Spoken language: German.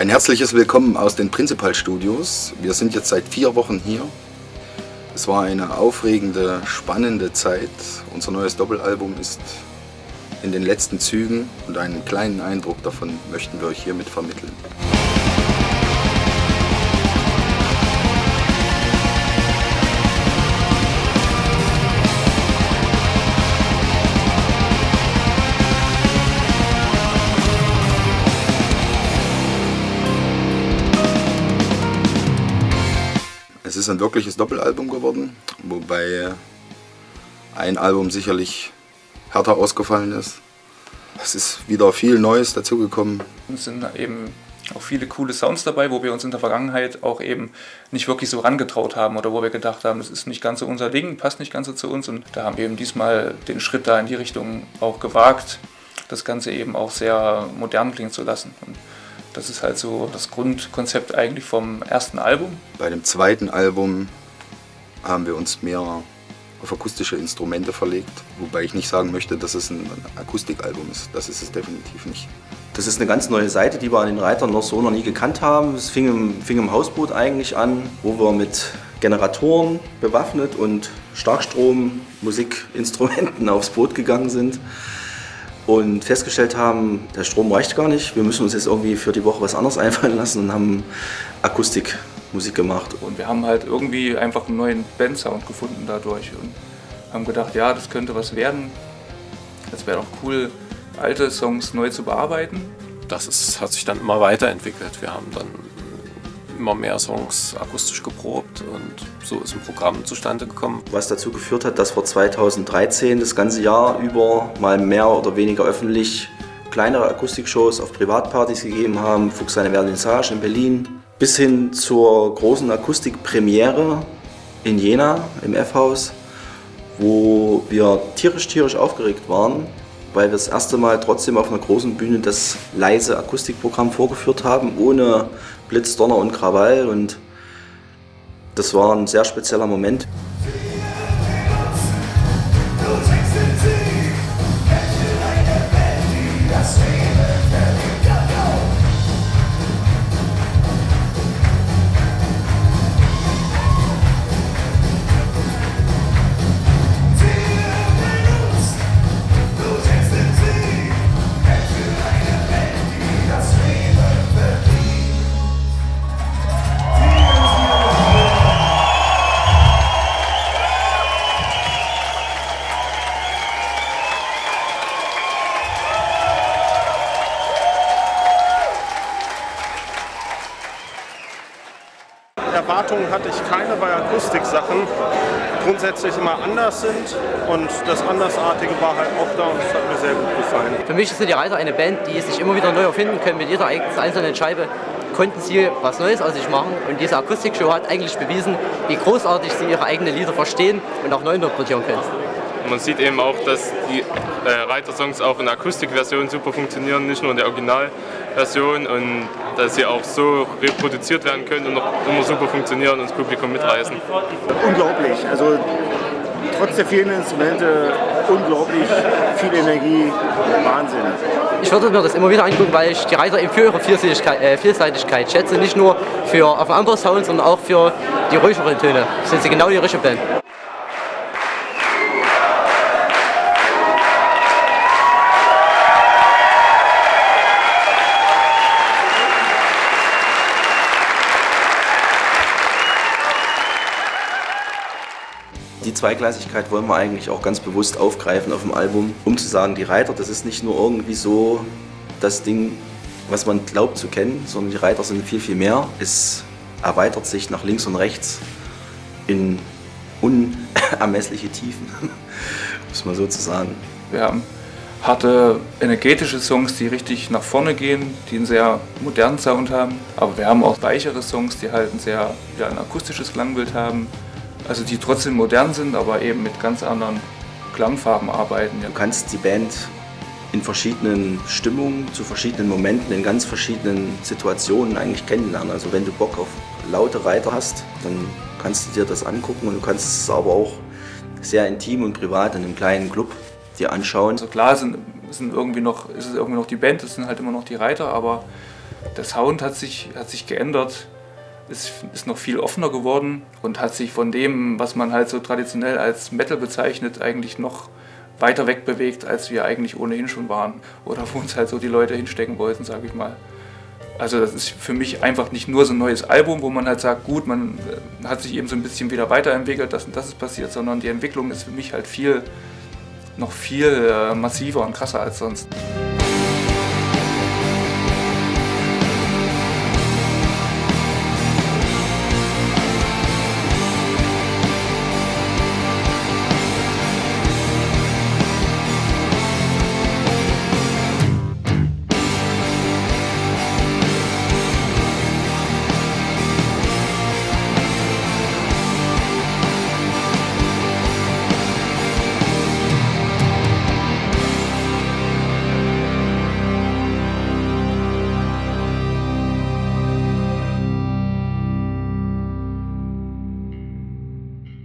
Ein herzliches Willkommen aus den Prinzipal-Studios. Wir sind jetzt seit 4 Wochen hier. Es war eine aufregende, spannende Zeit. Unser neues Doppelalbum ist in den letzten Zügen und einen kleinen Eindruck davon möchten wir euch hiermit vermitteln. Es ist ein wirkliches Doppelalbum geworden, wobei ein Album sicherlich härter ausgefallen ist. Es ist wieder viel Neues dazugekommen. Es sind eben auch viele coole Sounds dabei, wo wir uns in der Vergangenheit auch eben nicht wirklich so rangetraut haben oder wo wir gedacht haben, das ist nicht ganz so unser Ding, passt nicht ganz so zu uns. Und da haben wir eben diesmal den Schritt da in die Richtung auch gewagt, das Ganze eben auch sehr modern klingen zu lassen. Und das ist halt so das Grundkonzept eigentlich vom ersten Album. Bei dem zweiten Album haben wir uns mehr auf akustische Instrumente verlegt, wobei ich nicht sagen möchte, dass es ein Akustikalbum ist. Das ist es definitiv nicht. Das ist eine ganz neue Seite, die wir an den Reitern noch nie gekannt haben. Es fing im Hausboot eigentlich an, wo wir mit Generatoren bewaffnet und Starkstrom-Musikinstrumenten aufs Boot gegangen sind und festgestellt haben, der Strom reicht gar nicht. Wir müssen uns jetzt irgendwie für die Woche was anderes einfallen lassen und haben Akustikmusik gemacht. Und wir haben halt irgendwie einfach einen neuen Bandsound gefunden dadurch und haben gedacht, ja, das könnte was werden. Es wäre doch cool, alte Songs neu zu bearbeiten. Das hat sich dann immer weiterentwickelt. Wir haben dann immer mehr Songs akustisch geprobt und so ist ein Programm zustande gekommen. Was dazu geführt hat, dass wir 2013 das ganze Jahr über mal mehr oder weniger öffentlich kleinere Akustikshows auf Privatpartys gegeben haben. Fuchs seine Vernissage in Berlin bis hin zur großen Akustikpremiere in Jena im F-Haus, wo wir tierisch aufgeregt waren, weil wir das erste Mal trotzdem auf einer großen Bühne das leise Akustikprogramm vorgeführt haben, ohne Blitz, Donner und Krawall. Und das war ein sehr spezieller Moment. Erwartungen hatte ich keine, weil Akustiksachen grundsätzlich immer anders sind und das Andersartige war halt auch da und das hat mir sehr gut gefallen. Für mich sind die Reiter eine Band, die sich immer wieder neu erfinden können. Mit jeder einzelnen Scheibe konnten sie was Neues aus sich machen und diese Akustikshow hat eigentlich bewiesen, wie großartig sie ihre eigenen Lieder verstehen und auch neu interpretieren können. Man sieht eben auch, dass die Reiter-Songs auch in der Akustikversion super funktionieren, nicht nur in der Originalversion und dass sie auch so reproduziert werden können und noch immer super funktionieren und das Publikum mitreißen. Unglaublich, also trotz der vielen Instrumente unglaublich viel Energie, Wahnsinn. Ich würde mir das immer wieder angucken, weil ich die Reiter eben für ihre Vielseitigkeit schätze, nicht nur für auf andere Sounds, sondern auch für die ruhigeren Töne. Sind sie genau die richtige Band. Die Zweigleisigkeit wollen wir eigentlich auch ganz bewusst aufgreifen auf dem Album, um zu sagen, die Reiter, das ist nicht nur irgendwie so das Ding, was man glaubt zu kennen, sondern die Reiter sind viel mehr. Es erweitert sich nach links und rechts in unermessliche Tiefen, muss man so zu sagen. Wir haben harte, energetische Songs, die richtig nach vorne gehen, die einen sehr modernen Sound haben. Aber wir haben auch weichere Songs, die halt ein akustisches Klangbild haben. Also die trotzdem modern sind, aber eben mit ganz anderen Klangfarben arbeiten. Du kannst die Band in verschiedenen Stimmungen, zu verschiedenen Momenten, in ganz verschiedenen Situationen eigentlich kennenlernen. Also wenn du Bock auf laute Reiter hast, dann kannst du dir das angucken und du kannst es aber auch sehr intim und privat in einem kleinen Club dir anschauen. Also klar ist es irgendwie noch die Band, das sind halt immer noch die Reiter, aber Der Sound hat sich geändert, ist noch viel offener geworden und hat sich von dem, was man halt so traditionell als Metal bezeichnet, eigentlich noch weiter weg bewegt, als wir eigentlich ohnehin schon waren. Oder wo uns halt so die Leute hinstecken wollten, sage ich mal. Also das ist für mich einfach nicht nur so ein neues Album, wo man halt sagt, gut, man hat sich eben so ein bisschen wieder weiterentwickelt, das und das ist passiert, sondern die Entwicklung ist für mich halt noch viel massiver und krasser als sonst.